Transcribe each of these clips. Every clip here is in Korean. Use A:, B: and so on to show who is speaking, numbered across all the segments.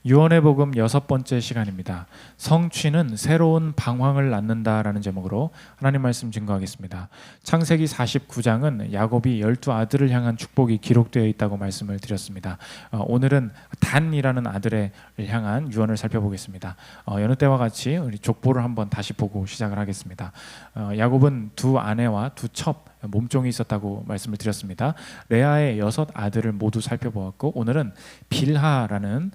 A: 유언의 복음 6번째 시간입니다. 성취는 새로운 방황을 낳는다라는 제목으로 하나님 말씀 증거하겠습니다. 창세기 49장은 야곱이 12아들을 향한 축복이 기록되어 있다고 말씀을 드렸습니다. 오늘은 단이라는 아들을 향한 유언을 살펴보겠습니다. 여느 때와 같이 우리 족보를 한번 다시 보고 시작을 하겠습니다. 야곱은 두 아내와 두 첩 몸종이 있었다고 말씀을 드렸습니다. 레아의 6아들을 모두 살펴보았고, 오늘은 빌하라는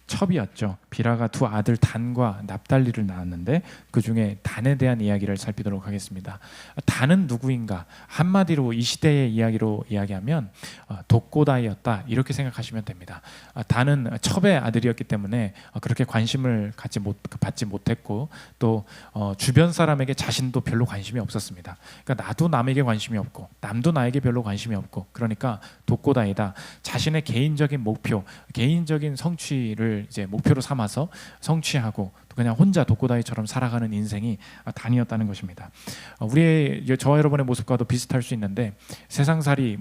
A: 첩이었죠. 빌하가 두 아들 단과 납달리를 낳았는데 그 중에 단에 대한 이야기를 살피도록 하겠습니다. 단은 누구인가? 한마디로 이 시대의 이야기로 이야기하면 독고다이였다, 이렇게 생각하시면 됩니다. 단은 첩의 아들이었기 때문에 그렇게 관심을 받지 못했고, 또 주변 사람에게 자신도 별로 관심이 없었습니다. 그러니까 나도 남에게 관심이 없고 남도 나에게 별로 관심이 없고, 그러니까 독고다이다. 자신의 개인적인 목표, 개인적인 성취를 이제 목표로 삼아서 성취하고 또 그냥 혼자 독고다이처럼 살아가는 인생이 단이었다는 것입니다. 저와 여러분의 모습과도 비슷할 수 있는데, 세상살이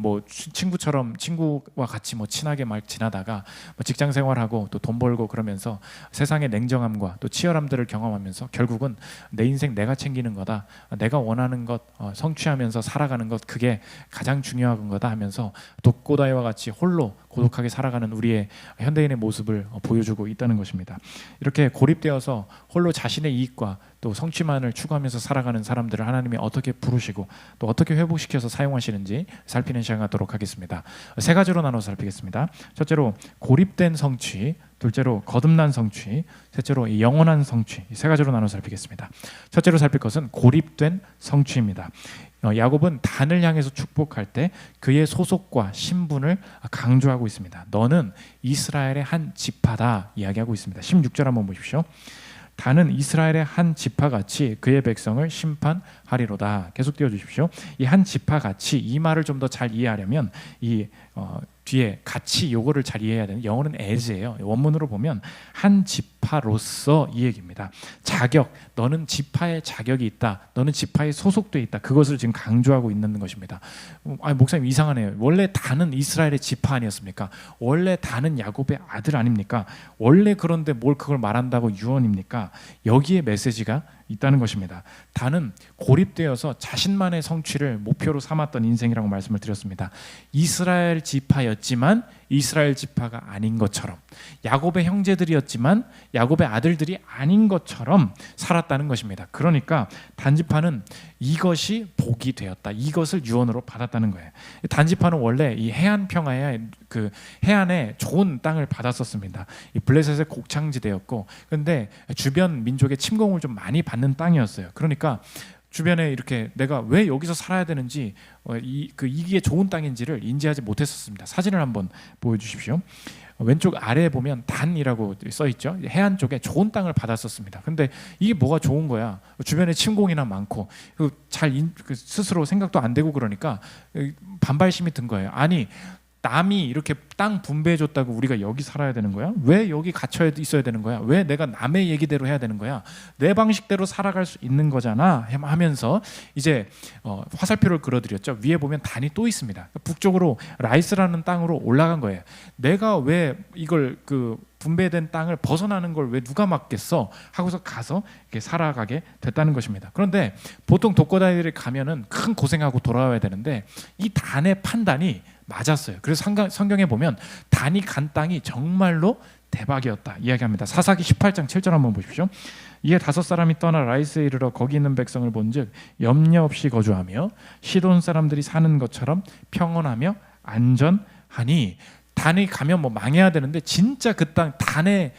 A: 친구와 같이 친하게 막 지나다가 직장 생활하고 또 돈 벌고 그러면서 세상의 냉정함과 또 치열함들을 경험하면서 결국은 내 인생 내가 챙기는 거다, 내가 원하는 것 성취하면서 살아가는 것, 그게 가장 중요한 거다 하면서 독고다이와 같이 홀로 고독하게 살아가는 우리의 현대인의 모습을 보여주고 있다는 것입니다. 이렇게 고립되어서 홀로 자신의 이익과 또 성취만을 추구하면서 살아가는 사람들을 하나님이 어떻게 부르시고 또 어떻게 회복시켜서 사용하시는지 살피는 시간 갖도록 하겠습니다. 세 가지로 나눠서 살피겠습니다. 첫째로 고립된 성취, 둘째로 거듭난 성취, 셋째로 영원한 성취, 이 세 가지로 나눠서 살피겠습니다. 첫째로 살필 것은 고립된 성취입니다. 야곱은 단을 향해서 축복할 때 그의 소속과 신분을 강조하고 있습니다. 너는 이스라엘의 한 지파다 이야기하고 있습니다. 16절 한번 보십시오. 단은 이스라엘의 한 지파같이 그의 백성을 심판하리로다. 계속 띄워주십시오. 이 한 지파같이, 이 말을 좀 더 잘 이해하려면 뒤에 같이 요거를 잘 이해해야 되는, 영어는 as예요. 원문으로 보면 한 지파로서 이 얘기입니다. 자격, 너는 지파의 자격이 있다, 너는 지파에 소속돼 있다, 그것을 지금 강조하고 있는 것입니다. 목사님 이상하네요. 원래 단은 이스라엘의 지파 아니었습니까? 원래 단은 야곱의 아들 아닙니까? 원래 그런데 뭘 그걸 말한다고 유언입니까? 여기에 메시지가 있다는 것입니다. 단은 고립되어서 자신만의 성취를 목표로 삼았던 인생이라고 말씀을 드렸습니다. 이스라엘 지파였지만 이스라엘 지파가 아닌 것처럼, 야곱의 형제들이었지만 야곱의 아들들이 아닌 것처럼 살았다는 것입니다. 그러니까 단지파는 이것이 복이 되었다, 이것을 유언으로 받았다는 거예요. 단지파는 원래 이 해안 평야에 해안에 좋은 땅을 받았었습니다. 이 블레셋의 곡창지대였고, 그런데 주변 민족의 침공을 좀 많이 받는 땅이었어요. 그러니까 주변에 이렇게 내가 왜 여기서 살아야 되는지, 이게 좋은 땅인지를 인지하지 못했었습니다. 사진을 한번 보여주십시오. 왼쪽 아래에 보면 단이라고 써있죠. 해안 쪽에 좋은 땅을 받았었습니다. 근데 이게 뭐가 좋은 거야? 주변에 침공이나 많고 스스로 생각도 안 되고, 그러니까 반발심이 든 거예요. 아니, 남이 이렇게 땅 분배해줬다고 우리가 여기 살아야 되는 거야? 왜 여기 갇혀 있어야 되는 거야? 왜 내가 남의 얘기대로 해야 되는 거야? 내 방식대로 살아갈 수 있는 거잖아 하면서 이제 화살표를 그려드렸죠. 위에 보면 단이 또 있습니다. 북쪽으로 라이스라는 땅으로 올라간 거예요. 내가 왜 이걸 분배된 땅을 벗어나는 걸 왜 누가 막겠어? 하고서 가서 이렇게 살아가게 됐다는 것입니다. 그런데 보통 독고다이들이 가면은 큰 고생하고 돌아와야 되는데 이 단의 판단이 맞았어요. 그래서 성경에 보면 단이 간 땅이 정말로 대박이었다 이야기합니다. 사사기 18장 7절 한번 보십시오. 이에 5사람이 떠나 라이스에 이르러 거기 있는 백성을 본즉 염려 없이 거주하며 시돈 사람들이 사는 것처럼 평온하며 안전하니. 단이 가면 망해야 되는데 진짜 그 땅 단의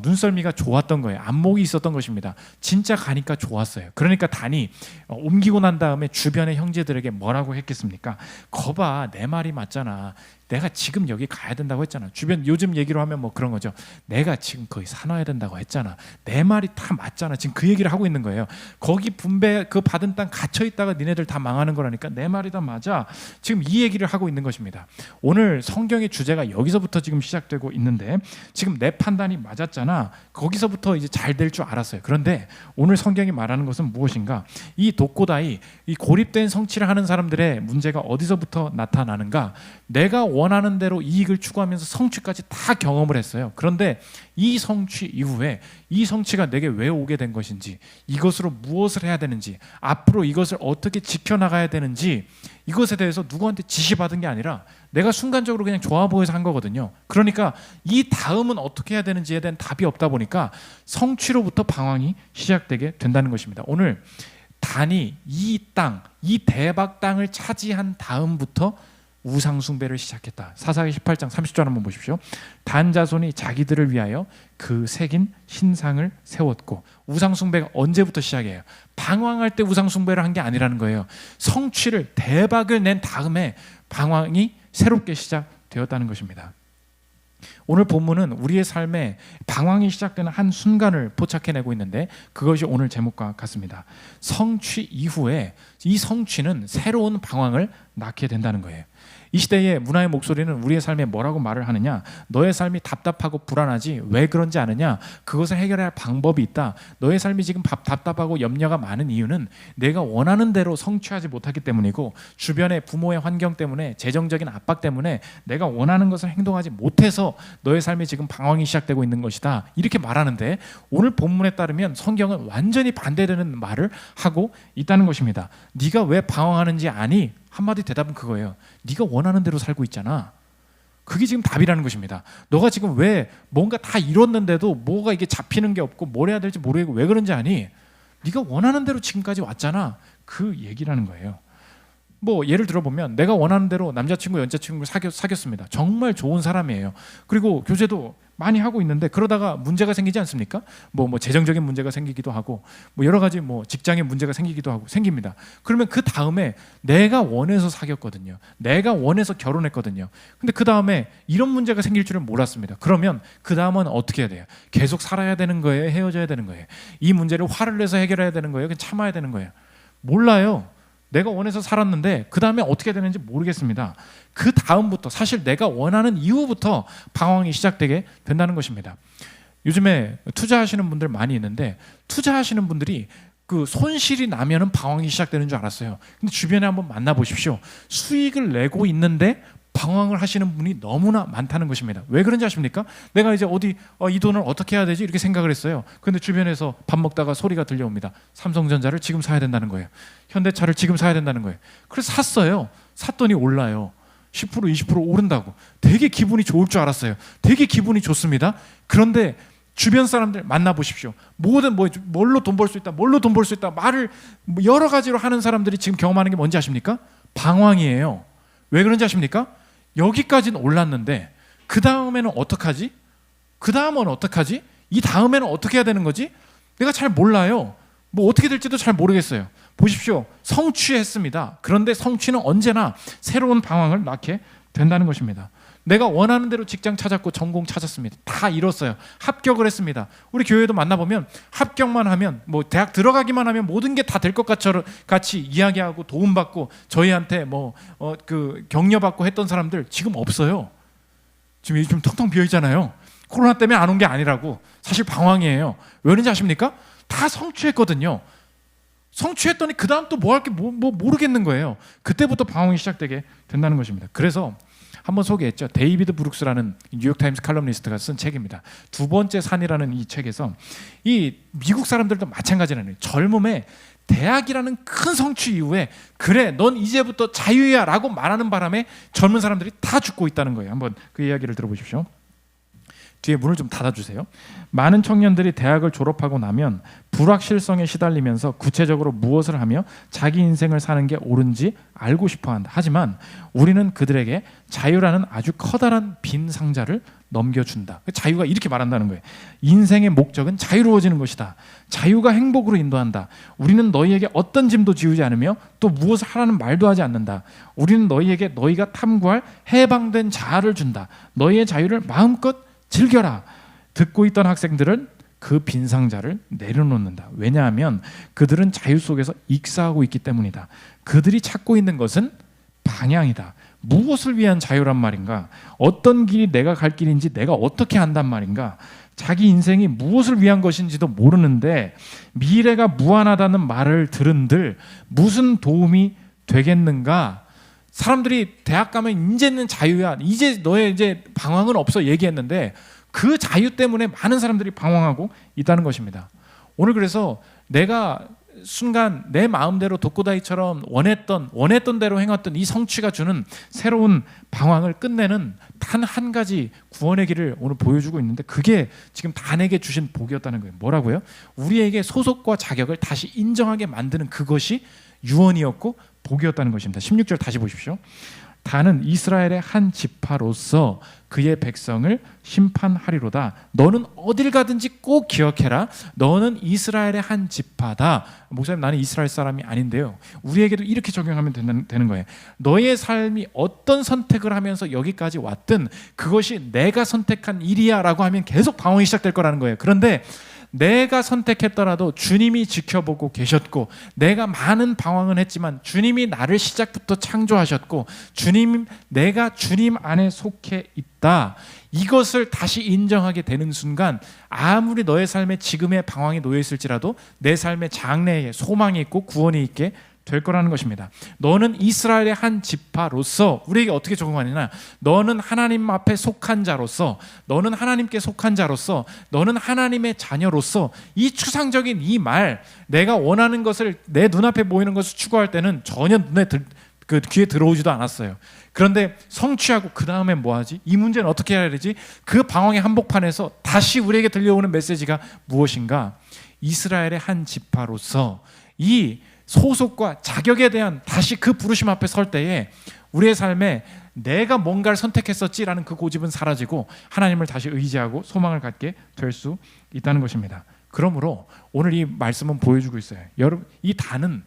A: 눈썰미가 좋았던 거예요. 안목이 있었던 것입니다. 진짜 가니까 좋았어요. 그러니까 단이 옮기고 난 다음에 주변의 형제들에게 뭐라고 했겠습니까? 거봐, 내 말이 맞잖아. 내가 지금 여기 가야 된다고 했잖아. 주변 요즘 얘기로 하면 그런 거죠. 내가 지금 거기 사놔야 된다고 했잖아. 내 말이 다 맞잖아. 지금 그 얘기를 하고 있는 거예요. 거기 분배 받은 땅 갇혀 있다가 니네들 다 망하는 거라니까 내 말이 다 맞아. 지금 이 얘기를 하고 있는 것입니다. 오늘 성경의 주제가 여기서부터 지금 시작되고 있는데, 지금 내 판단이 맞았잖아. 거기서부터 이제 잘 될 줄 알았어요. 그런데 오늘 성경이 말하는 것은 무엇인가? 이 독고다이, 이 고립된 성취를 하는 사람들의 문제가 어디서부터 나타나는가? 내가 원하는 대로 이익을 추구하면서 성취까지 다 경험을 했어요. 그런데 이 성취 이후에 이 성취가 내게 왜 오게 된 것인지, 이것으로 무엇을 해야 되는지, 앞으로 이것을 어떻게 지켜나가야 되는지, 이것에 대해서 누구한테 지시받은 게 아니라 내가 순간적으로 그냥 좋아 보여서 한 거거든요. 그러니까 이 다음은 어떻게 해야 되는지에 대한 답이 없다 보니까 성취로부터 방황이 시작되게 된다는 것입니다. 오늘 단이 이 땅, 이 대박 땅을 차지한 다음부터 우상 숭배를 시작했다. 사사기 18장 30절 한번 보십시오. 단 자손이 자기들을 위하여 그 새긴 신상을 세웠고, 우상 숭배가 언제부터 시작해요? 방황할 때 우상 숭배를 한 게 아니라는 거예요. 성취를, 대박을 낸 다음에 방황이 새롭게 시작되었다는 것입니다. 오늘 본문은 우리의 삶에 방황이 시작되는 한 순간을 포착해내고 있는데, 그것이 오늘 제목과 같습니다. 성취 이후에 이 성취는 새로운 방황을 낳게 된다는 거예요. 이 시대의 문화의 목소리는 우리의 삶에 뭐라고 말을 하느냐? 너의 삶이 답답하고 불안하지 왜 그런지 아느냐? 그것을 해결해야 할 방법이 있다. 너의 삶이 지금 답답하고 염려가 많은 이유는 내가 원하는 대로 성취하지 못하기 때문이고, 주변의 부모의 환경 때문에, 재정적인 압박 때문에 내가 원하는 것을 행동하지 못해서 너의 삶이 지금 방황이 시작되고 있는 것이다. 이렇게 말하는데, 오늘 본문에 따르면 성경은 완전히 반대되는 말을 하고 있다는 것입니다. 네가 왜 방황하는지 아니? 한마디 대답은 그거예요. 네가 원하는 대로 살고 있잖아. 그게 지금 답이라는 것입니다. 너가 지금 왜 뭔가 다 이뤘는데도 뭐가 이게 잡히는 게 없고 뭘 해야 될지 모르겠고 왜 그런지 아니? 네가 원하는 대로 지금까지 왔잖아. 그 얘기라는 거예요. 뭐 예를 들어보면 내가 원하는 대로 남자친구, 여자친구를 사귀었습니다. 정말 좋은 사람이에요. 그리고 교제도 많이 하고 있는데, 그러다가 문제가 생기지 않습니까? 뭐 재정적인 문제가 생기기도 하고, 뭐 여러 가지 뭐 직장에 문제가 생기기도 하고 생깁니다. 그러면 그 다음에 내가 원해서 사귀었거든요. 내가 원해서 결혼했거든요. 근데 그 다음에 이런 문제가 생길 줄은 몰랐습니다. 그러면 그 다음은 어떻게 해야 돼요? 계속 살아야 되는 거예요? 헤어져야 되는 거예요? 이 문제를 화를 내서 해결해야 되는 거예요? 그냥 참아야 되는 거예요? 몰라요. 내가 원해서 살았는데 그 다음에 어떻게 되는지 모르겠습니다. 그 다음부터, 사실 내가 원하는 이후부터 방황이 시작되게 된다는 것입니다. 요즘에 투자하시는 분들 많이 있는데, 투자하시는 분들이 그 손실이 나면은 방황이 시작되는 줄 알았어요. 근데 주변에 한번 만나보십시오. 수익을 내고 있는데 방황을 하시는 분이 너무나 많다는 것입니다. 왜 그런지 아십니까? 내가 이제 어디 이 돈을 어떻게 해야 되지? 이렇게 생각을 했어요. 근데 주변에서 밥 먹다가 소리가 들려옵니다. 삼성전자를 지금 사야 된다는 거예요. 현대차를 지금 사야 된다는 거예요. 그래서 샀어요. 샀더니 올라요. 10% 20% 오른다고. 되게 기분이 좋을 줄 알았어요. 되게 기분이 좋습니다. 그런데 주변 사람들 만나보십시오. 뭐든 뭘로 돈 벌 수 있다, 뭘로 돈 벌 수 있다 말을 여러 가지로 하는 사람들이 지금 경험하는 게 뭔지 아십니까? 방황이에요. 왜 그런지 아십니까? 여기까지는 올랐는데 그 다음에는 어떡하지? 그 다음은 어떡하지? 이 다음에는 어떻게 해야 되는 거지? 내가 잘 몰라요. 뭐 어떻게 될지도 잘 모르겠어요. 보십시오. 성취했습니다. 그런데 성취는 언제나 새로운 방황을 낳게 된다는 것입니다. 내가 원하는 대로 직장 찾았고 전공 찾았습니다. 다 이뤘어요. 합격을 했습니다. 우리 교회도 만나보면 합격만 하면, 뭐 대학 들어가기만 하면 모든 게 다 될 것 같이 이야기하고 도움받고 저희한테 그 격려받고 했던 사람들 지금 없어요. 지금 요즘 텅텅 비어 있잖아요. 코로나 때문에 안 온 게 아니라고. 사실 방황이에요. 왜 그런지 아십니까? 다 성취했거든요. 성취했더니 그 다음 또 뭐 할 게 모르겠는 거예요. 그때부터 방황이 시작되게 된다는 것입니다. 그래서 한번 소개했죠. 데이비드 브룩스라는 뉴욕타임스 칼럼니스트가 쓴 책입니다. 두 번째 산이라는 이 책에서 이 미국 사람들도 마찬가지라는, 젊음에 대학이라는 큰 성취 이후에 그래 넌 이제부터 자유야 라고 말하는 바람에 젊은 사람들이 다 죽고 있다는 거예요. 한번 그 이야기를 들어보십시오. 뒤에 문을 좀 닫아주세요. 많은 청년들이 대학을 졸업하고 나면 불확실성에 시달리면서 구체적으로 무엇을 하며 자기 인생을 사는 게 옳은지 알고 싶어한다. 하지만 우리는 그들에게 자유라는 아주 커다란 빈 상자를 넘겨준다. 자유가 이렇게 말한다는 거예요. 인생의 목적은 자유로워지는 것이다. 자유가 행복으로 인도한다. 우리는 너희에게 어떤 짐도 지우지 않으며 또 무엇을 하라는 말도 하지 않는다. 우리는 너희에게 너희가 탐구할 해방된 자아를 준다. 너희의 자유를 마음껏 즐겨라. 듣고 있던 학생들은 그 빈 상자를 내려놓는다. 왜냐하면 그들은 자유 속에서 익사하고 있기 때문이다. 그들이 찾고 있는 것은 방향이다. 무엇을 위한 자유란 말인가? 어떤 길이 내가 갈 길인지 내가 어떻게 안단 말인가? 자기 인생이 무엇을 위한 것인지도 모르는데 미래가 무한하다는 말을 들은들 무슨 도움이 되겠는가? 사람들이 대학 가면 이제는 자유야, 이제 너의 이제 방황은 없어 얘기했는데 그 자유 때문에 많은 사람들이 방황하고 있다는 것입니다. 오늘 그래서 내가 순간 내 마음대로 독고다이처럼 원했던 대로 행했던 이 성취가 주는 새로운 방황을 끝내는 단 한 가지 구원의 길을 오늘 보여주고 있는데, 그게 지금 단에게 주신 복이었다는 거예요. 뭐라고요? 우리에게 소속과 자격을 다시 인정하게 만드는 그것이 유언이었고 복이었다는 것입니다. 16절 다시 보십시오. 다는 이스라엘의 한 지파로서 그의 백성을 심판하리로다. 너는 어딜 가든지 꼭 기억해라. 너는 이스라엘의 한 지파다. 목사님, 나는 이스라엘 사람이 아닌데요. 우리에게도 이렇게 적용하면 되는 거예요. 너의 삶이 어떤 선택을 하면서 여기까지 왔든 그것이 내가 선택한 일이야 라고 하면 계속 방황이 시작될 거라는 거예요. 그런데 내가 선택했더라도 주님이 지켜보고 계셨고, 내가 많은 방황은 했지만 주님이 나를 시작부터 창조하셨고, 내가 주님 안에 속해 있다, 이것을 다시 인정하게 되는 순간 아무리 너의 삶에 지금의 방황이 놓여 있을지라도 내 삶의 장래에 소망이 있고 구원이 있게 될 거라는 것입니다. 너는 이스라엘의 한 지파로서, 우리에게 어떻게 적용하느냐, 너는 하나님 앞에 속한 자로서, 너는 하나님께 속한 자로서, 너는 하나님의 자녀로서, 이 추상적인 이 말, 내가 원하는 것을 내 눈앞에 보이는 것을 추구할 때는 전혀 귀에 들어오지도 않았어요. 그런데 성취하고 그 다음에 뭐하지? 이 문제는 어떻게 해야 되지? 그 방황의 한복판에서 다시 우리에게 들려오는 메시지가 무엇인가? 이스라엘의 한 지파로서 이 소속과 자격에 대한 다시 그 부르심 앞에 설 때에 우리의 삶에 내가 뭔가를 선택했었지라는 그 고집은 사라지고 하나님을 다시 의지하고 소망을 갖게 될 수 있다는 것입니다. 그러므로 오늘 이 말씀은 보여주고 있어요. 여러분, 이 단은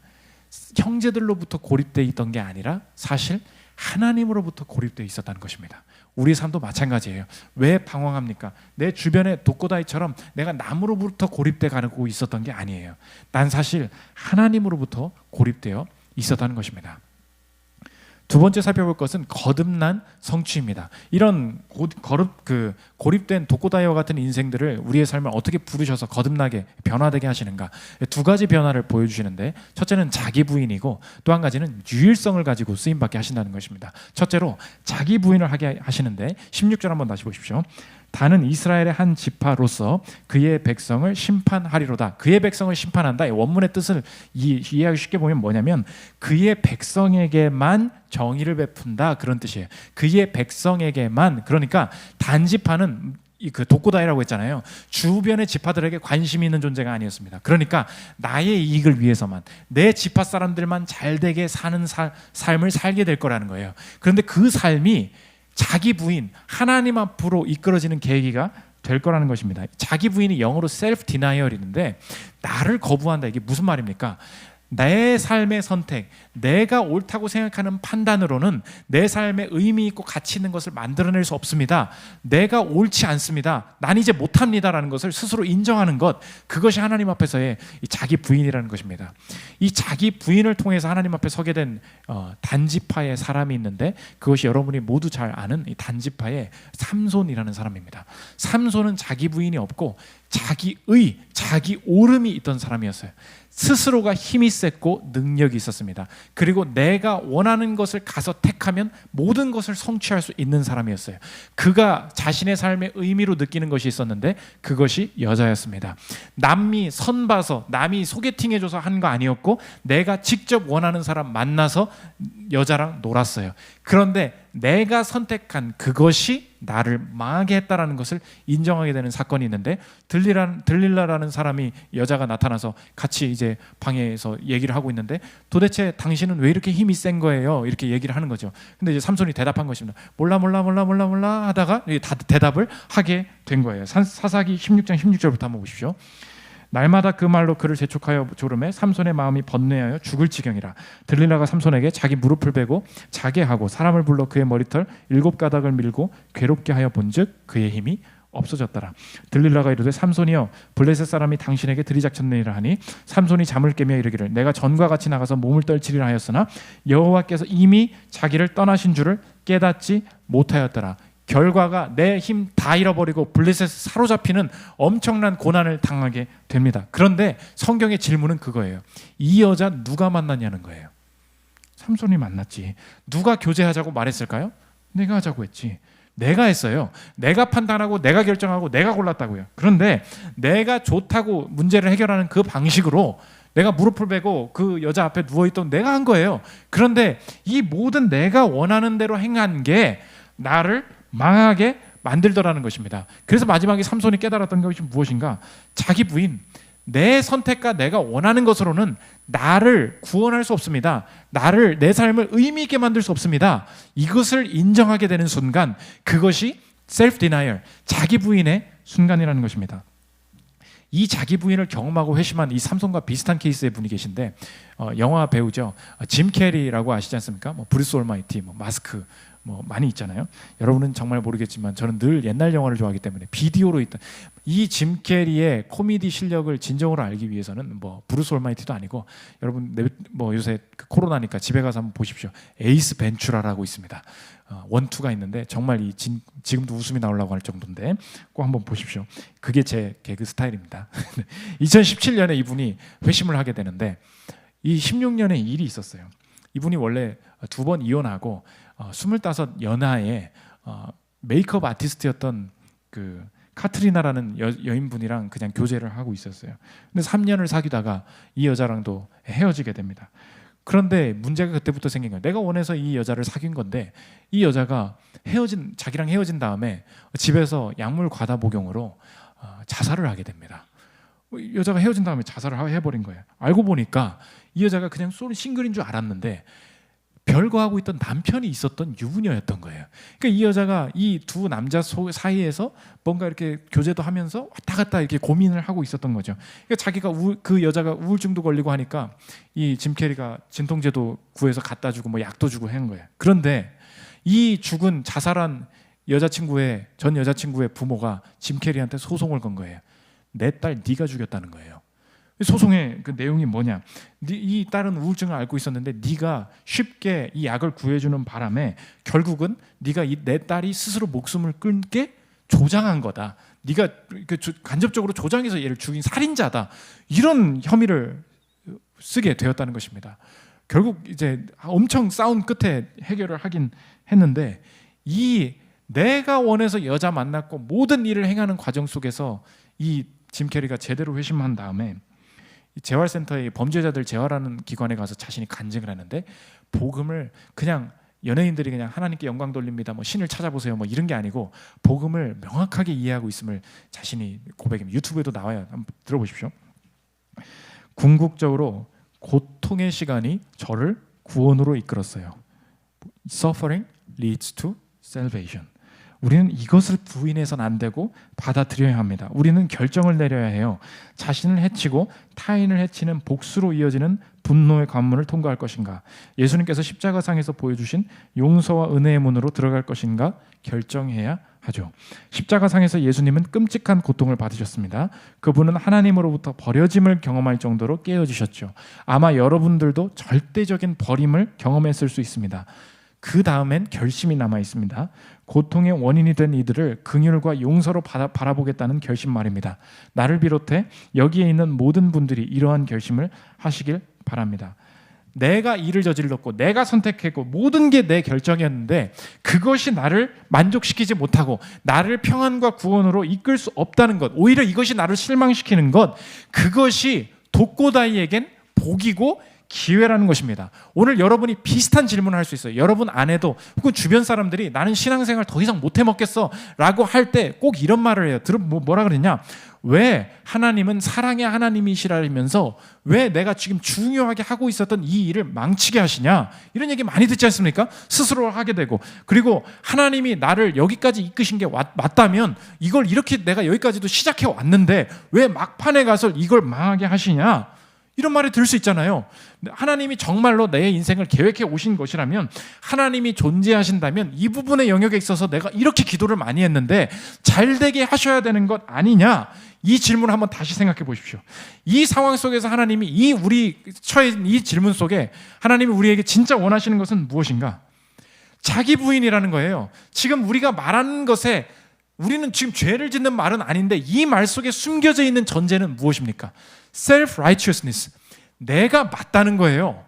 A: 형제들로부터 고립되어 있던 게 아니라 사실 하나님으로부터 고립되어 있었다는 것입니다. 우리 삶도 마찬가지예요. 왜 방황합니까? 내 주변에 독고다이처럼 내가 남으로부터 고립돼 가고 있었던 게 아니에요. 난 사실 하나님으로부터 고립되어 있었다는 것입니다. 두 번째 살펴볼 것은 거듭난 성취입니다. 이런 고립된 독고다이와 같은 인생들을 우리의 삶을 어떻게 부르셔서 거듭나게 변화되게 하시는가? 두 가지 변화를 보여주시는데, 첫째는 자기 부인이고 또 한 가지는 유일성을 가지고 쓰임받게 하신다는 것입니다. 첫째로 자기 부인을 하게 하시는데 16절 한번 다시 보십시오. 다는 이스라엘의 한 지파로서 그의 백성을 심판하리로다. 그의 백성을 심판한다. 원문의 뜻을 이해하기 쉽게 보면 뭐냐면 그의 백성에게만 정의를 베푼다, 그런 뜻이에요. 그의 백성에게만, 그러니까 단지파는 그 독고다이라고 했잖아요. 주변의 지파들에게 관심이 있는 존재가 아니었습니다. 그러니까 나의 이익을 위해서만, 내 지파 사람들만 잘되게 사는 삶을 살게 될 거라는 거예요. 그런데 그 삶이 자기 부인, 하나님 앞으로 이끌어지는 계기가 될 거라는 것입니다. 자기 부인이 영어로 self denial인데 나를 거부한다, 이게 무슨 말입니까? 내 삶의 선택, 내가 옳다고 생각하는 판단으로는 내 삶에 의미 있고 가치 있는 것을 만들어낼 수 없습니다. 내가 옳지 않습니다. 난 이제 못합니다라는 것을 스스로 인정하는 것, 그것이 하나님 앞에서의 자기 부인이라는 것입니다. 이 자기 부인을 통해서 하나님 앞에 서게 된 단지파의 사람이 있는데, 그것이 여러분이 모두 잘 아는 이 단지파의 삼손이라는 사람입니다. 삼손은 자기 부인이 없고 자기의, 자기 오름이 있던 사람이었어요. 스스로가 힘이 셌고 능력이 있었습니다. 그리고 내가 원하는 것을 가서 택하면 모든 것을 성취할 수 있는 사람이었어요. 그가 자신의 삶의 의미로 느끼는 것이 있었는데 그것이 여자였습니다. 남이 선봐서, 남이 소개팅해줘서 한 거 아니었고 내가 직접 원하는 사람 만나서 여자랑 놀았어요. 그런데 내가 선택한 그것이 나를 망하게 했다라는 것을 인정하게 되는 사건이 있는데, 들릴라라는 사람이, 여자가 나타나서 같이 이제 방에서 얘기를 하고 있는데, 도대체 당신은 왜 이렇게 힘이 센 거예요? 이렇게 얘기를 하는 거죠. 근데 이제 삼손이 대답한 것입니다. 몰라 하다가 대답을 하게 된 거예요. 사사기 16장 16절부터 한번 보십시오. 날마다 그 말로 그를 재촉하여 조름에 삼손의 마음이 번뇌하여 죽을 지경이라. 들릴라가 삼손에게 자기 무릎을 베고 자게 하고 사람을 불러 그의 머리털 7가닥을 밀고 괴롭게 하여 본즉 그의 힘이 없어졌더라. 들릴라가 이르되 삼손이여, 블레셋 사람이 당신에게 들이작쳤느니라 하니 삼손이 잠을 깨며 이르기를 내가 전과 같이 나가서 몸을 떨치리라 하였으나 여호와께서 이미 자기를 떠나신 줄을 깨닫지 못하였더라. 결과가 내 힘 다 잃어버리고 블레셋에 사로잡히는 엄청난 고난을 당하게 됩니다. 그런데 성경의 질문은 그거예요. 이 여자 누가 만났냐는 거예요. 삼손이 만났지. 누가 교제하자고 말했을까요? 내가 하자고 했지. 내가 했어요. 내가 판단하고 내가 결정하고 내가 골랐다고요. 그런데 내가 좋다고 문제를 해결하는 그 방식으로 내가 무릎을 베고 그 여자 앞에 누워있던 내가 한 거예요. 그런데 이 모든 내가 원하는 대로 행한 게 나를 망하게 만들더라는 것입니다. 그래서 마지막에 삼손이 깨달았던 것이 무엇인가? 자기 부인, 내 선택과 내가 원하는 것으로는 나를 구원할 수 없습니다. 내 삶을 의미 있게 만들 수 없습니다. 이것을 인정하게 되는 순간, 그것이 self denial, 자기 부인의 순간이라는 것입니다. 이 자기 부인을 경험하고 회심한 이 삼손과 비슷한 케이스의 분이 계신데, 영화 배우죠. 짐 캐리라고 아시지 않습니까? 뭐 브루스 올마이티, 뭐 마스크, 뭐 많이 있잖아요. 여러분은 정말 모르겠지만 저는 늘 옛날 영화를 좋아하기 때문에 비디오로 있던 이 짐 캐리의 코미디 실력을 진정으로 알기 위해서는 뭐 브루스 올마이티도 아니고, 여러분 뭐 요새 코로나니까 집에 가서 한번 보십시오. 에이스 벤츄라라고 있습니다. 원투가 있는데 정말 지금도 웃음이 나오려고 할 정도인데 꼭 한번 보십시오. 그게 제 개그 스타일입니다. 2017년에 이분이 회심을 하게 되는데, 이 16년에 일이 있었어요. 이분이 원래 2번 이혼하고 25 연하에 메이크업 아티스트였던 그 카트리나라는 여인분이랑 그냥 교제를 하고 있었어요. 근데 3년을 사귀다가 이 여자랑도 헤어지게 됩니다. 그런데 문제가 그때부터 생긴 거예요. 내가 원해서 이 여자를 사귄 건데, 이 여자가 자기랑 헤어진 다음에 집에서 약물 과다 복용으로 자살을 하게 됩니다. 여자가 헤어진 다음에 자살을 해버린 거예요. 알고 보니까 이 여자가 그냥 싱글인 줄 알았는데 별거하고 있던 남편이 있었던 유부녀였던 거예요. 그러니까 이 여자가 이 두 남자 사이에서 뭔가 이렇게 교제도 하면서 왔다 갔다 이렇게 고민을 하고 있었던 거죠. 그러니까 자기가 그 여자가 우울증도 걸리고 하니까 이 짐 캐리가 진통제도 구해서 갖다 주고 뭐 약도 주고 한 거예요. 그런데 이 죽은 자살한 전 여자친구의 부모가 짐 캐리한테 소송을 건 거예요. 내 딸 네가 죽였다는 거예요. 소송의 그 내용이 뭐냐? 이 딸은 우울증을 앓고 있었는데 네가 쉽게 이 약을 구해주는 바람에 결국은 네가 내 딸이 스스로 목숨을 끊게 조장한 거다. 네가 간접적으로 조장해서 얘를 죽인 살인자다. 이런 혐의를 쓰게 되었다는 것입니다. 결국 이제 엄청 싸운 끝에 해결을 하긴 했는데, 이 내가 원해서 여자 만났고 모든 일을 행하는 과정 속에서 이 짐 캐리가 제대로 회심한 다음에 재활센터의 범죄자들 재활하는 기관에 가서 자신이 간증을 하는데, 복음을 그냥 연예인들이 그냥 하나님께 영광 돌립니다, 뭐 신을 찾아보세요, 뭐 이런 게 아니고 복음을 명확하게 이해하고 있음을 자신이 고백입니다. 유튜브에도 나와요. 한번 들어보십시오. 궁극적으로 고통의 시간이 저를 구원으로 이끌었어요. Suffering leads to salvation. 우리는 이것을 부인해서는 안 되고 받아들여야 합니다. 우리는 결정을 내려야 해요. 자신을 해치고 타인을 해치는 복수로 이어지는 분노의 관문을 통과할 것인가? 예수님께서 십자가상에서 보여주신 용서와 은혜의 문으로 들어갈 것인가? 결정해야 하죠. 십자가상에서 예수님은 끔찍한 고통을 받으셨습니다. 그분은 하나님으로부터 버려짐을 경험할 정도로 깨어지셨죠. 아마 여러분들도 절대적인 버림을 경험했을 수 있습니다. 그 다음엔 결심이 남아 있습니다. 고통의 원인이 된 이들을 긍휼과 용서로 바라보겠다는 결심 말입니다. 나를 비롯해 여기에 있는 모든 분들이 이러한 결심을 하시길 바랍니다. 내가 일을 저질렀고 내가 선택했고 모든 게 내 결정이었는데 그것이 나를 만족시키지 못하고 나를 평안과 구원으로 이끌 수 없다는 것, 오히려 이것이 나를 실망시키는 것, 그것이 독고다이에겐 복이고 기회라는 것입니다. 오늘 여러분이 비슷한 질문을 할 수 있어요. 여러분 안에도 혹은 주변 사람들이 나는 신앙생활 더 이상 못해 먹겠어 라고 할 때 꼭 이런 말을 해요. 뭐라 그러냐? 왜 하나님은 사랑의 하나님이시라면서 왜 내가 지금 중요하게 하고 있었던 이 일을 망치게 하시냐? 이런 얘기 많이 듣지 않습니까? 스스로 하게 되고, 그리고 하나님이 나를 여기까지 이끄신 게 맞다면 이걸 이렇게 내가 여기까지도 시작해 왔는데 왜 막판에 가서 이걸 망하게 하시냐? 이런 말이 들을 수 있잖아요. 하나님이 정말로 내 인생을 계획해 오신 것이라면, 하나님이 존재하신다면 이 부분의 영역에 있어서 내가 이렇게 기도를 많이 했는데 잘 되게 하셔야 되는 것 아니냐? 이 질문을 한번 다시 생각해 보십시오. 이 상황 속에서 하나님이 우리 처해 있는 이 질문 속에 하나님이 우리에게 진짜 원하시는 것은 무엇인가? 자기 부인이라는 거예요. 지금 우리가 말하는 것에 우리는 지금 죄를 짓는 말은 아닌데 이 말 속에 숨겨져 있는 전제는 무엇입니까? self-righteousness. 내가 맞다는 거예요.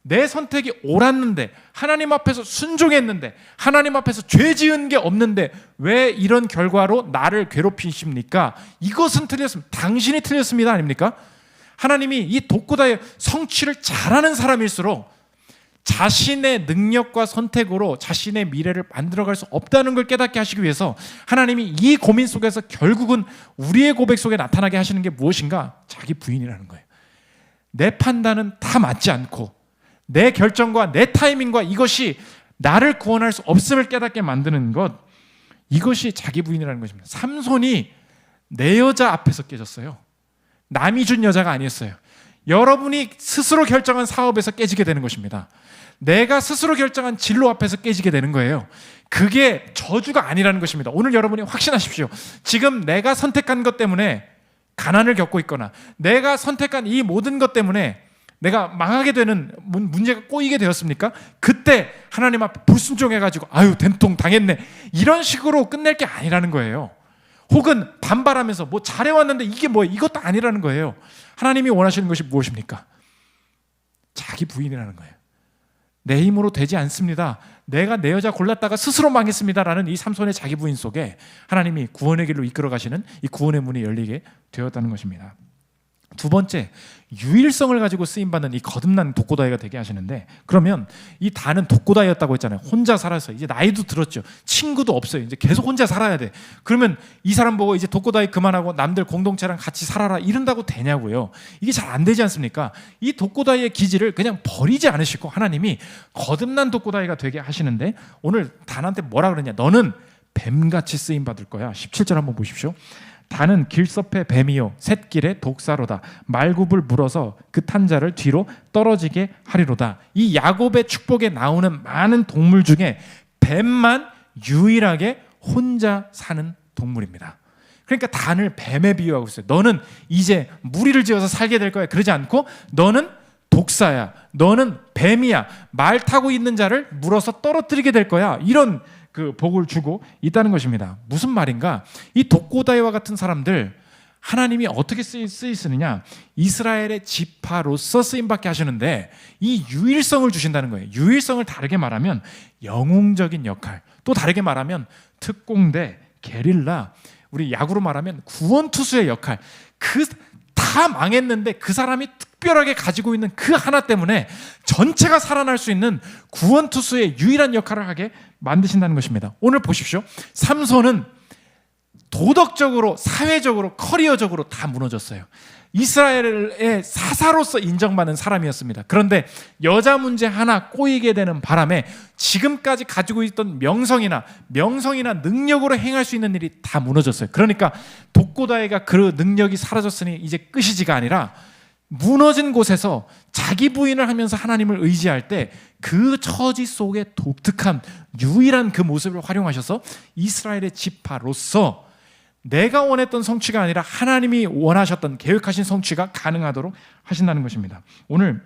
A: 내 선택이 옳았는데, 하나님 앞에서 순종했는데, 하나님 앞에서 죄 지은 게 없는데 왜 이런 결과로 나를 괴롭히십니까? 이것은 틀렸습니다. 당신이 틀렸습니다. 아닙니까? 하나님이 이 독고다의 성취를 잘하는 사람일수록 자신의 능력과 선택으로 자신의 미래를 만들어갈 수 없다는 걸 깨닫게 하시기 위해서 하나님이 이 고민 속에서 결국은 우리의 고백 속에 나타나게 하시는 게 무엇인가? 자기 부인이라는 거예요. 내 판단은 다 맞지 않고 내 결정과 내 타이밍과 이것이 나를 구원할 수 없음을 깨닫게 만드는 것, 이것이 자기 부인이라는 것입니다. 삼손이 내 여자 앞에서 깨졌어요. 남이 준 여자가 아니었어요. 여러분이 스스로 결정한 사업에서 깨지게 되는 것입니다. 내가 스스로 결정한 진로 앞에서 깨지게 되는 거예요. 그게 저주가 아니라는 것입니다. 오늘 여러분이 확신하십시오. 지금 내가 선택한 것 때문에 가난을 겪고 있거나 내가 선택한 이 모든 것 때문에 내가 망하게 되는 문제가 꼬이게 되었습니까? 그때 하나님 앞에 불순종해가지고 아유 된통 당했네, 이런 식으로 끝낼 게 아니라는 거예요. 혹은 반발하면서 뭐 잘해왔는데 이게 뭐예요? 이것도 아니라는 거예요. 하나님이 원하시는 것이 무엇입니까? 자기 부인이라는 거예요. 내 힘으로 되지 않습니다. 내가 내 여자 골랐다가 스스로 망했습니다라는 이 삼손의 자기 부인 속에 하나님이 구원의 길로 이끌어 가시는 이 구원의 문이 열리게 되었다는 것입니다. 두 번째, 유일성을 가지고 쓰임받는 이 거듭난 독고다이가 되게 하시는데, 그러면 이 다는 독고다이였다고 했잖아요. 혼자 살아서 이제 나이도 들었죠. 친구도 없어요. 이제 계속 혼자 살아야 돼. 그러면 이 사람 보고 이제 독고다이 그만하고 남들 공동체랑 같이 살아라 이런다고 되냐고요. 이게 잘 안 되지 않습니까? 이 독고다이의 기질을 그냥 버리지 않으시고 하나님이 거듭난 독고다이가 되게 하시는데, 오늘 단한테 뭐라 그러냐? 너는 뱀같이 쓰임받을 거야. 17절 한번 보십시오. 다는 길섭의 뱀이요 샛길의 독사로다. 말굽을 물어서 그 탄자를 뒤로 떨어지게 하리로다. 이 야곱의 축복에 나오는 많은 동물 중에 뱀만 유일하게 혼자 사는 동물입니다. 그러니까 단을 뱀에 비유하고 있어요. 너는 이제 무리를 지어서 살게 될 거야. 그러지 않고 너는 독사야, 너는 뱀이야, 말 타고 있는 자를 물어서 떨어뜨리게 될 거야. 이런 그 복을 주고 있다는 것입니다. 무슨 말인가? 이 독고다이와 같은 사람들 하나님이 어떻게 쓰이시느냐? 이스라엘의 지파로서 쓰임받게 하시는데 이 유일성을 주신다는 거예요. 유일성을 다르게 말하면 영웅적인 역할, 또 다르게 말하면 특공대, 게릴라, 우리 야구로 말하면 구원투수의 역할, 다 망했는데 그 사람이 특별하게 가지고 있는 그 하나 때문에 전체가 살아날 수 있는 구원투수의 유일한 역할을 하게 만드신다는 것입니다. 오늘 보십시오. 삼손은 도덕적으로, 사회적으로, 커리어적으로 다 무너졌어요. 이스라엘의 사사로서 인정받는 사람이었습니다. 그런데 여자 문제 하나 꼬이게 되는 바람에 지금까지 가지고 있던 명성이나 능력으로 행할 수 있는 일이 다 무너졌어요. 그러니까 독고다이가 그 능력이 사라졌으니 이제 끝이지가 아니라 무너진 곳에서 자기 부인을 하면서 하나님을 의지할 때 그 처지 속에 독특한 유일한 그 모습을 활용하셔서 이스라엘의 지파로서 내가 원했던 성취가 아니라 하나님이 원하셨던 계획하신 성취가 가능하도록 하신다는 것입니다. 오늘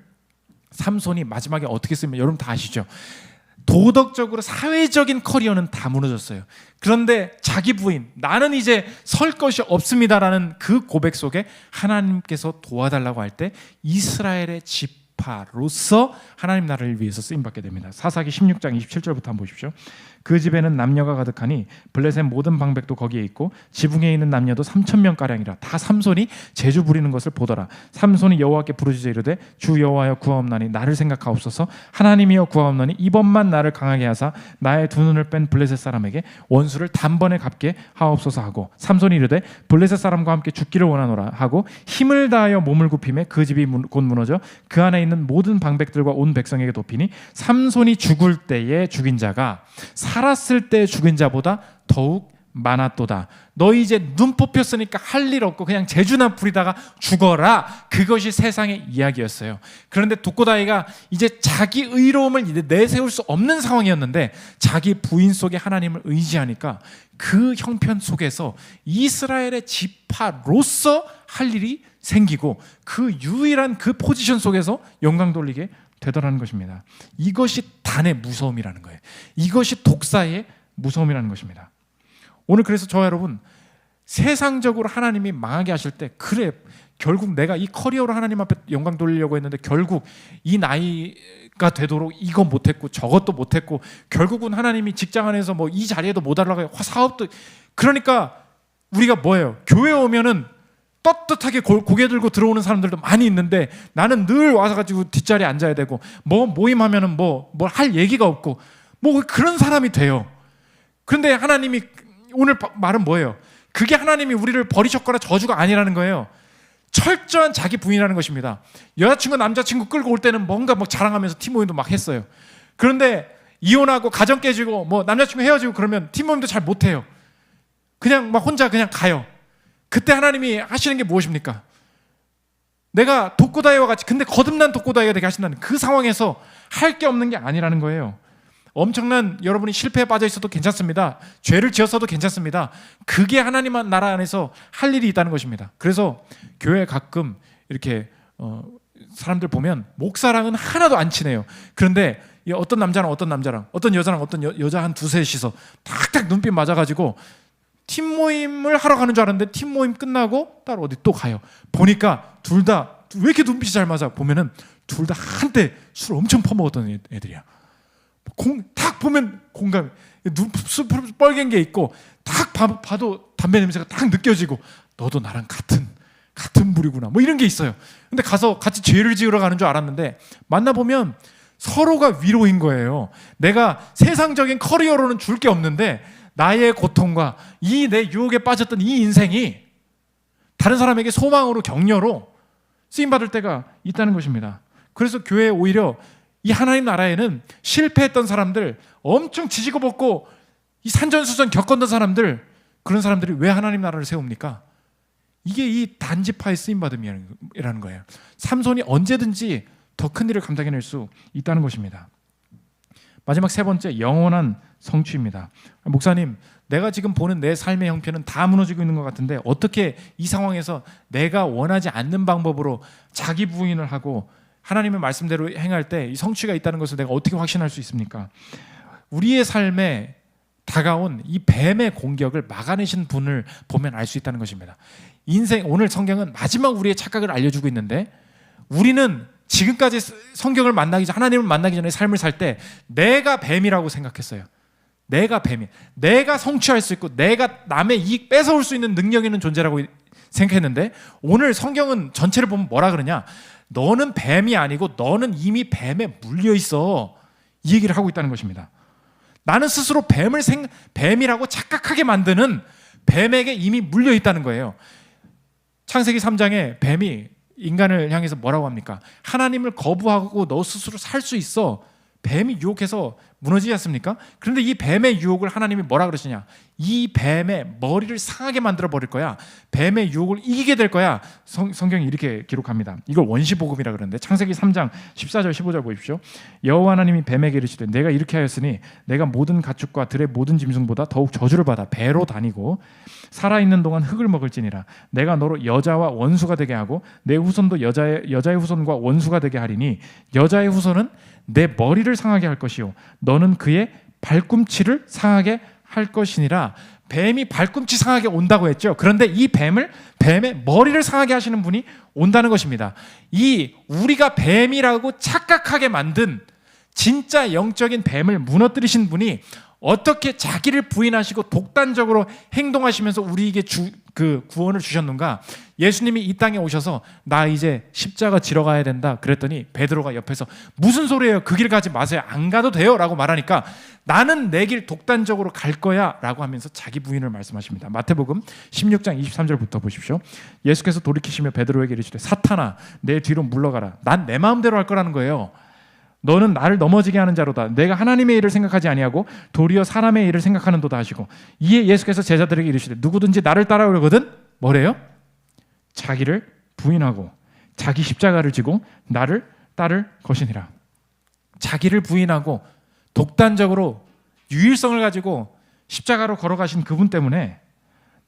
A: 삼손이 마지막에 어떻게 쓰면 여러분 다 아시죠? 도덕적으로 사회적인 커리어는 다 무너졌어요. 그런데 자기 부인, 나는 이제 설 것이 없습니다라는 그 고백 속에 하나님께서 도와달라고 할 때 이스라엘의 지파로서 하나님 나라를 위해서 쓰임받게 됩니다. 사사기 16장 27절부터 한번 보십시오. 그 집에는 남녀가 가득하니 블레셋 모든 방백도 거기에 있고 지붕에 있는 남녀도 3,000명가량이라. 다 삼손이 재주 부리는 것을 보더라. 삼손이 여호와께 부르짖어 이르되 주 여호와여 구하옵나니 나를 생각하옵소서. 하나님이여 구하옵나니 이번만 나를 강하게 하사 나의 두 눈을 뺀 블레셋 사람에게 원수를 단번에 갚게 하옵소서 하고, 삼손이 이르되 블레셋 사람과 함께 죽기를 원하노라 하고 힘을 다하여 몸을 굽히매 그 집이 곧 무너져 그 안에 있는 모든 방백들과 온 백성에게 덮이니 삼손이 죽을 때에 죽인 자가 살았을 때 죽인 자보다 더욱 많았도다. 너 이제 눈 뽑혔으니까 할 일 없고 그냥 재주나 부리다가 죽어라. 그것이 세상의 이야기였어요. 그런데 독고다이가 이제 자기 의로움을 이제 내세울 수 없는 상황이었는데 자기 부인 속에 하나님을 의지하니까 그 형편 속에서 이스라엘의 지파로서 할 일이 생기고 그 유일한 그 포지션 속에서 영광 돌리게 되더라는 것입니다. 이것이 단의 무서움이라는 거예요. 이것이 독사의 무서움이라는 것입니다. 오늘 그래서 저와 여러분, 세상적으로 하나님이 망하게 하실 때, 그래 결국 내가 이 커리어로 하나님 앞에 영광 돌리려고 했는데 결국 이 나이가 되도록 이거 못했고 저것도 못했고 결국은 하나님이 직장 안에서 뭐 이 자리에도 못 올라가요. 사업도. 그러니까 우리가 뭐예요? 교회 오면은 떳떳하게 고개 들고 들어오는 사람들도 많이 있는데 나는 늘 와서 가지고 뒷자리에 앉아야 되고 뭐 모임하면은 뭘 할 얘기가 없고 뭐 그런 사람이 돼요. 그런데 하나님이 오늘 말은 뭐예요? 그게 하나님이 우리를 버리셨거나 저주가 아니라는 거예요. 철저한 자기 부인이라는 것입니다. 여자친구 남자친구 끌고 올 때는 뭔가 막 자랑하면서 팀모임도 막 했어요. 그런데 이혼하고 가정 깨지고 뭐 남자친구 헤어지고 그러면 팀모임도 잘 못해요. 그냥 막 혼자 그냥 가요. 그때 하나님이 하시는 게 무엇입니까? 내가 독고다이와 같이, 근데 거듭난 독고다이가 되게 하신다는 그 상황에서 할 게 없는 게 아니라는 거예요. 엄청난, 여러분이 실패에 빠져 있어도 괜찮습니다. 죄를 지었어도 괜찮습니다. 그게 하나님 나라 안에서 할 일이 있다는 것입니다. 그래서 교회 가끔 이렇게 사람들 보면 목사랑은 하나도 안 친해요. 그런데 어떤 남자랑 어떤 여자랑 어떤 여자 한 두셋이서 탁탁 눈빛 맞아가지고 팀 모임을 하러 가는 줄 알았는데 팀 모임 끝나고 따로 어디 또 가요. 보니까 둘 다 왜 이렇게 눈빛이 잘 맞아? 보면은 둘 다 한때 술 엄청 퍼먹었던 애들이야. 딱 보면 공감, 눈 뻘갠 게 있고 딱 봐도 담배 냄새가 딱 느껴지고 너도 나랑 같은 부류구나 뭐 이런 게 있어요. 근데 가서 같이 죄를 지으러 가는 줄 알았는데 만나보면 서로가 위로인 거예요. 내가 세상적인 커리어로는 줄 게 없는데 나의 고통과 이 내 유혹에 빠졌던 이 인생이 다른 사람에게 소망으로 격려로 쓰임받을 때가 있다는 것입니다. 그래서 교회에 오히려 이 하나님 나라에는 실패했던 사람들, 엄청 지지고 볶고 이 산전수전 겪었던 사람들, 그런 사람들이 왜 하나님 나라를 세웁니까? 이게 이 단지파의 쓰임받음이라는 거예요. 삼손이 언제든지 더 큰 일을 감당해낼 수 있다는 것입니다. 마지막 세 번째, 영원한 성취입니다. 목사님, 내가 지금 보는 내 삶의 형편은 다 무너지고 있는 것 같은데 어떻게 이 상황에서 내가 원하지 않는 방법으로 자기 부인을 하고 하나님의 말씀대로 행할 때 이 성취가 있다는 것을 내가 어떻게 확신할 수 있습니까? 우리의 삶에 다가온 이 뱀의 공격을 막아내신 분을 보면 알 수 있다는 것입니다. 오늘 성경은 마지막 우리의 착각을 알려주고 있는데 우리는 지금까지 성경을 만나기 전, 하나님을 만나기 전에 삶을 살 때 내가 뱀이라고 생각했어요. 내가 뱀이, 내가 성취할 수 있고 내가 남의 이익 뺏어올 수 있는 능력 있는 존재라고 생각했는데 오늘 성경은 전체를 보면 뭐라 그러냐? 너는 뱀이 아니고 너는 이미 뱀에 물려 있어. 이 얘기를 하고 있다는 것입니다. 나는 스스로 뱀이라고 착각하게 만드는 뱀에게 이미 물려 있다는 거예요. 창세기 3장에 뱀이 인간을 향해서 뭐라고 합니까? 하나님을 거부하고 너 스스로 살 수 있어. 뱀이 유혹해서 무너지지 않습니까? 그런데 이 뱀의 유혹을 하나님이 뭐라 그러시냐? 이 뱀의 머리를 상하게 만들어 버릴 거야. 뱀의 유혹을 이기게 될 거야. 성경이 이렇게 기록합니다. 이걸 원시복음이라 그러는데 창세기 3장 14절 15절 보십시오. 여호와 하나님이 뱀에게 이르시되 내가 이렇게 하였으니 내가 모든 가축과 들의 모든 짐승보다 더욱 저주를 받아 배로 다니고 살아있는 동안 흙을 먹을지니라. 내가 너로 여자와 원수가 되게 하고 내 후손도 여자의 후손과 원수가 되게 하리니 여자의 후손은 내 머리를 상하게 할 것이요 너는 그의 발꿈치를 상하게 할 것이니라. 뱀이 발꿈치 상하게 온다고 했죠. 그런데 이 뱀의 머리를 상하게 하시는 분이 온다는 것입니다. 이 우리가 뱀이라고 착각하게 만든 진짜 영적인 뱀을 무너뜨리신 분이 어떻게 자기를 부인하시고 독단적으로 행동하시면서 우리에게 구원을 주셨는가? 예수님이 이 땅에 오셔서 나 이제 십자가 지러 가야 된다 그랬더니 베드로가 옆에서 무슨 소리예요? 그 길 가지 마세요. 안 가도 돼요 라고 말하니까 나는 내 길 독단적으로 갈 거야 라고 하면서 자기 부인을 말씀하십니다. 마태복음 16장 23절부터 보십시오. 예수께서 돌이키시며 베드로에게 이르시되 사탄아 내 뒤로 물러가라. 난 내 마음대로 할 거라는 거예요. 너는 나를 넘어지게 하는 자로다. 내가 하나님의 일을 생각하지 아니하고 도리어 사람의 일을 생각하는도다 하시고 이에 예수께서 제자들에게 이르시되 누구든지 나를 따라오려거든 뭐래요? 자기를 부인하고 자기 십자가를 지고 나를 따를 것이니라. 자기를 부인하고 독단적으로 유일성을 가지고 십자가로 걸어가신 그분 때문에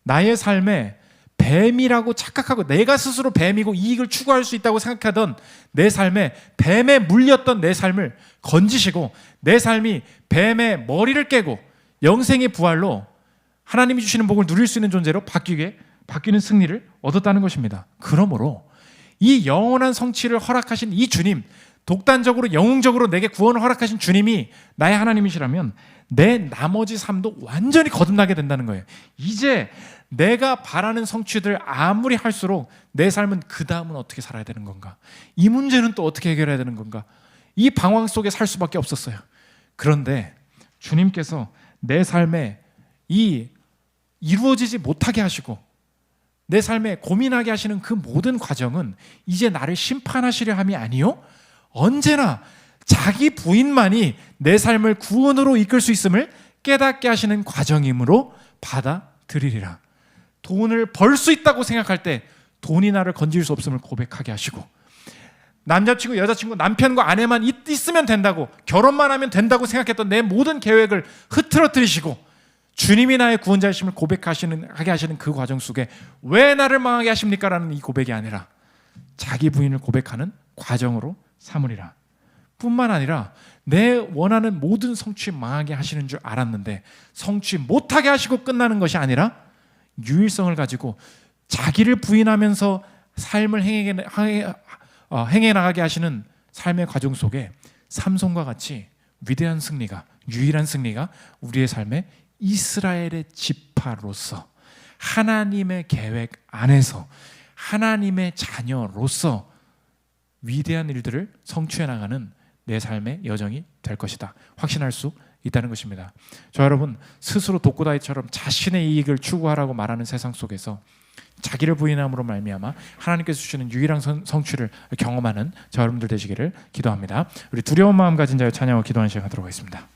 A: 나의 삶에 뱀이라고 착각하고 내가 스스로 뱀이고 이익을 추구할 수 있다고 생각하던 내 삶에 뱀에 물렸던 내 삶을 건지시고 내 삶이 뱀의 머리를 깨고 영생의 부활로 하나님이 주시는 복을 누릴 수 있는 존재로 바뀌는 승리를 얻었다는 것입니다. 그러므로 이 영원한 성취를 허락하신 이 주님, 독단적으로 영웅적으로 내게 구원을 허락하신 주님이 나의 하나님이시라면 내 나머지 삶도 완전히 거듭나게 된다는 거예요. 이제 내가 바라는 성취들 아무리 할수록 내 삶은 그 다음은 어떻게 살아야 되는 건가? 이 문제는 또 어떻게 해결해야 되는 건가? 이 방황 속에 살 수밖에 없었어요. 그런데 주님께서 내 삶에 이 이루어지지 못하게 하시고 내 삶에 고민하게 하시는 그 모든 과정은 이제 나를 심판하시려 함이 아니요, 언제나 자기 부인만이 내 삶을 구원으로 이끌 수 있음을 깨닫게 하시는 과정이므로 받아들이리라. 돈을 벌 수 있다고 생각할 때 돈이 나를 건질 수 없음을 고백하게 하시고, 남자친구, 여자친구, 남편과 아내만 있으면 된다고, 결혼만 하면 된다고 생각했던 내 모든 계획을 흐트러뜨리시고 주님이 나의 구원자이심을 고백하게 하시는 그 과정 속에 왜 나를 망하게 하십니까? 라는 이 고백이 아니라 자기 부인을 고백하는 과정으로 삼으리라. 뿐만 아니라 내 원하는 모든 성취 망하게 하시는 줄 알았는데 성취 못하게 하시고 끝나는 것이 아니라 유일성을 가지고 자기를 부인하면서 삶을 행해 나가게 하시는 삶의 과정 속에 삼손과 같이 위대한 승리가, 유일한 승리가 우리의 삶에 이스라엘의 지파로서 하나님의 계획 안에서 하나님의 자녀로서 위대한 일들을 성취해 나가는 내 삶의 여정이 될 것이다, 확신할 수 있다는 것입니다. 저 여러분, 스스로 독고다이처럼 자신의 이익을 추구하라고 말하는 세상 속에서 자기를 부인함으로 말미암아 하나님께서 주시는 유일한 성취를 경험하는 저 여러분들 되시기를 기도합니다. 우리 두려운 마음 가진 자여 찬양하고 기도하는 시간 갖도록 하겠습니다.